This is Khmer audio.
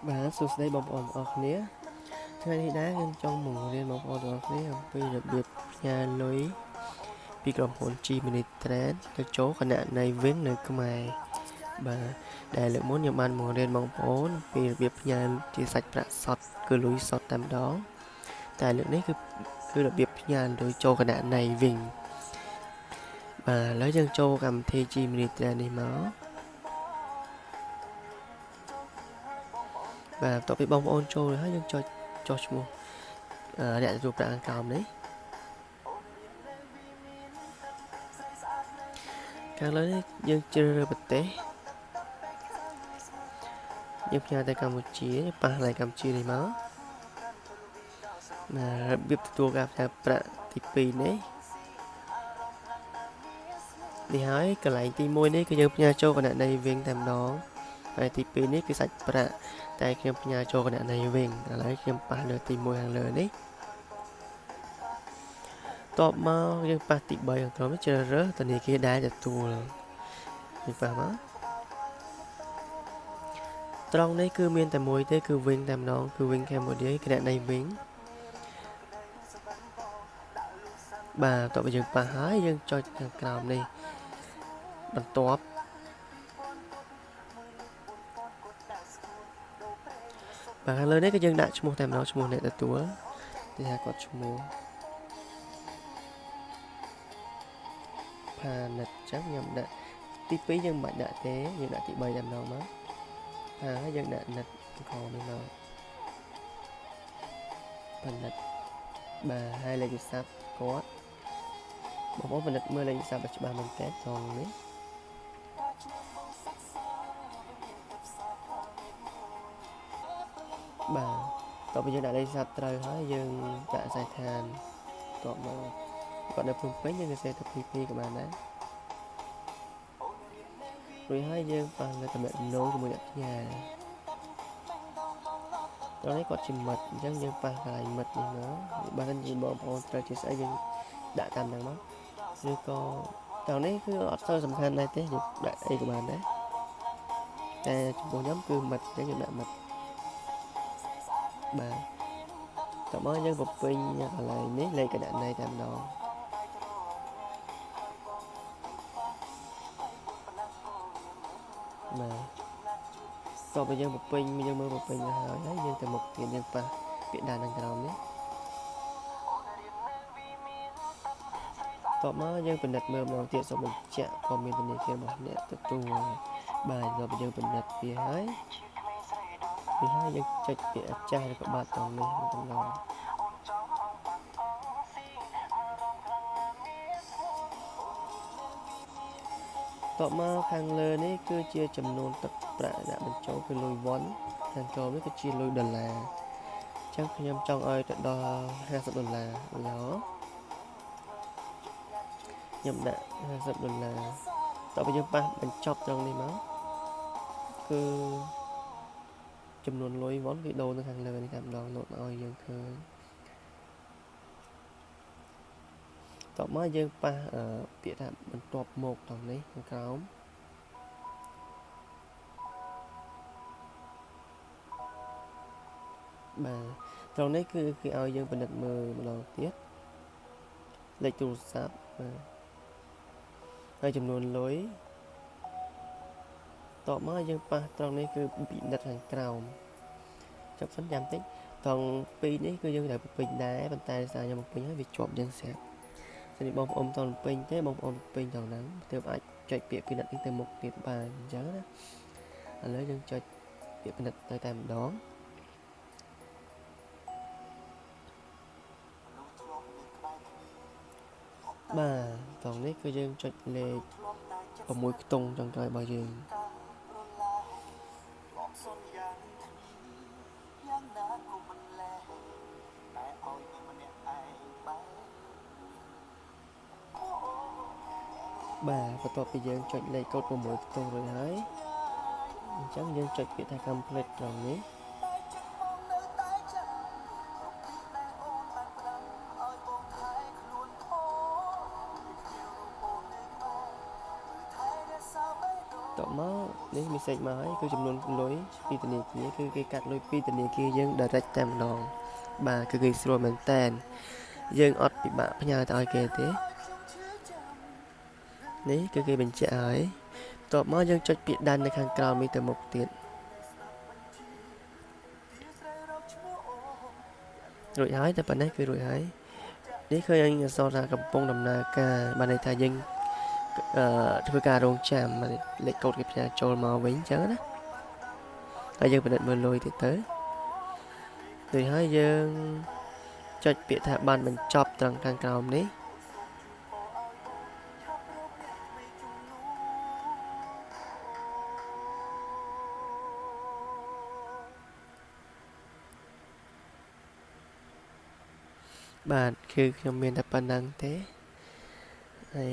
Bà sụt đây bọc ổn ở khíaថ្ងៃនេះដែរខ្ញុំចង់បង្រៀនបងប្អូនទាំងអស់គ្នាអំពីរបៀបផ្ញើលុយពីក្រុមហ៊ុន Gemini Trade ទៅចូលគណនីវិញនៅខ្មែរបាទដែលលើកមុនខ្ញុំបានបង្រៀនបងប្អូនពីរបៀបផ្ញើជាសាច់ប្រាក់សុទ្ធគឺលុយសុទ្ធតែម្ដងតែលើកនេះគឺរបៀបផ្ញើលុយចូលគណនីវិញបាទឥឡូវយើងចូលកម្មវិធី Gemini Trade នេះមកបាទបន្ទាប់ពីបងប្អូនចូលហើយយើងចុះឈ្មោះអ្នកទទួលប្រាក់ខាងក្រោមនេះខាងលើនេះយើងជ្រើសរើសប្រទេសយើងផ្ញើទៅកម្ពុជាប៉ះឡើងកម្ពុជានេះមករបៀបទទួលការផ្ញើប្រាក់ទី2នេះហើយកន្លែងទី1នេះគឺយើងផ្ញើចូលគណនីវិញតែម្ដងហើយទី2នេះគឺសាច់ប្រាក់តែខ្ញុំផ្ញើចូលគណនីវិញឥឡូវខ្ញុំប៉ះលើទី1ខាងលើនេះតបមកយើងប៉ះទី3ខាងក្រោមនេះជ្រើសរើសធនាគារដែលទទួលនេះប៉ះមកត្រង់នេះគឺមានតែមួយទេគឺវិញតែម្ដងគឺវិញ Cambodia គណនីវិញបាទតបយើងប៉ះហើយយើងចុចខាងក្រោមនេះបន្ទាប់បាទខាងលើនេះគឺយើងដាក់ឈ្មោះតែម្ដងឈ្មោះអ្នកទទួលគេថាគាត់ឈ្មោះផានិតចឹងខ្ញុំដាក់ទី2យើងមិនបាច់ដាក់ទេយើងដាក់ទី3តែម្ដងមកហើយយើងដាក់និតខនេះមកផានិតបាទហើយលេខទូរស័ព្ទគាត់បងប្អូនពិនិត្យមើលលេខទូរស័ព្ទឲ្យច្បាស់មែនតើត្រង់នេះបាទតោះពេលយើងដាក់លេខទូរស័ព្ទត្រូវហើយយើងដាក់អាសយដ្ឋានតបមកគាត់នៅភ្នំពេញយើងសរសេរទៅPPក៏បានដែររួចហើយយើងប៉ះលើតំណែងជាមួយអ្នកផ្ញើត្រង់នេះគាត់ជាមិត្តអញ្ចឹងយើងប៉ះកន្លែងមិត្តនេះមកបើមិនជាបងប្អូនត្រូវជាស្អីយើងដាក់តាមហ្នឹងមកឬក៏ត្រង់នេះគឺអត់សូវសំខាន់ដែរទេយើងដាក់អីក៏បានដែរតែចំពោះខ្ញុំគឺមិត្តអញ្ចឹងយើងដាក់មិត្តបាទតោះមកយើងបំពេញកន្លែងនេះលេខគណនីតែម្ដងបាទតោះបើយើងបំពេញយើងមើលបំពេញទៅហើយយើងទៅមុខទៀតយើងប៉ះពាក្យដានខាងក្រោមនេះតោះមកយើងពិនិត្យមើលម្ដងទៀតសូមបញ្ជាក់ព័ត៌មានធនាគាររបស់អ្នកទទួលបាទដល់យើងពិនិត្យវាហើយយើងចុចពាក្យអាចារ្យឬក៏បាត់ត្រង់នេះម្ដងតបមកខាងលើនេះគឺជាចំនួនទឹកប្រាក់ដាក់បញ្ចូលគឺលុយវ៉ាន់ខាងក្រោមនេះគឺជាលុយដុល្លារអញ្ចឹងខ្ញុំចង់ឲ្យទៅដល់$50ខ្ញុំដាក់$50តទៅយើងប៉ះបញ្ចប់ត្រង់នេះមកគឺចំនួនលុយវ៉ាន់គឺដូរនៅខាងលើនេះតែម្ដងលោតឲ្យយើងឃើញតមកយើងប៉ះពាក្យថាបន្ទាប់មកត្រង់នេះខាងក្រោមបាទត្រង់នេះគឺគេឲ្យយើងពិនិត្យមើលម្ដងទៀតលេខទូរស័ព្ទបាទហើយចំនួនលុយតបមកយើងប៉ះត្រង់នេះគឺពិនិត្យខាងក្រោមចុចសិនចាំតិចត្រង់2នេះគឺយើងត្រូវពេញដែរប៉ុន្តែសារខ្ញុំពេញហើយវាជាប់យើងស្រាប់តែនេះបងប្អូនតន់ពេញទេបងប្អូនពេញត្រង់ហ្នឹងទើបអាចចុចពាក្យពិនិត្យនេះទៅមុខទៀតបានអញ្ចឹងណាឥឡូវយើងចុចពាក្យពិនិត្យទៅតែម្ដងបាទត្រង់នេះគឺយើងចុចលេខ6ខ្ទង់ចុងក្រោយរបស់យើងបាទបន្ទាប់ពីយើងចុចលេខកូដ6ខ្ទង់រួចហើយអញ្ចឹងយើងចុចពាក្យថា complete ត្រង់នេះតមកនេះ message ចេញមកហើយគឺចំនួនលុយពីធនាគារគឺគេកាត់លុយពីធនាគារយើង direct តែម្ដងបាទគឺគេស្រួលមែនតែនយើងអត់ពិបាកផ្ញើទៅឲ្យគេទេនេះគឺគេបញ្ជាក់ហើយបន្ទាប់មកយើងចុចពាក្យដាននៅខាងក្រោមនេះទៅមុខទៀតរួចហើយតែប៉ុណ្ណេះគឺរួចហើយនេះឃើញអក្សរថាកំពុងដំណើរការបានន័យថាយើងធ្វើការរងចាំលេខកូដគេផ្ញើចូលមកវិញអញ្ចឹងណាហើយយើងពិនិត្យមើលលុយទៀតទៅរួចហើយយើងចុចពាក្យថាបានបញ្ចប់ត្រង់ខាងក្រោមនេះបាទគឺខ្ញុំមានតែប៉ុណ្្នឹងទេហើយ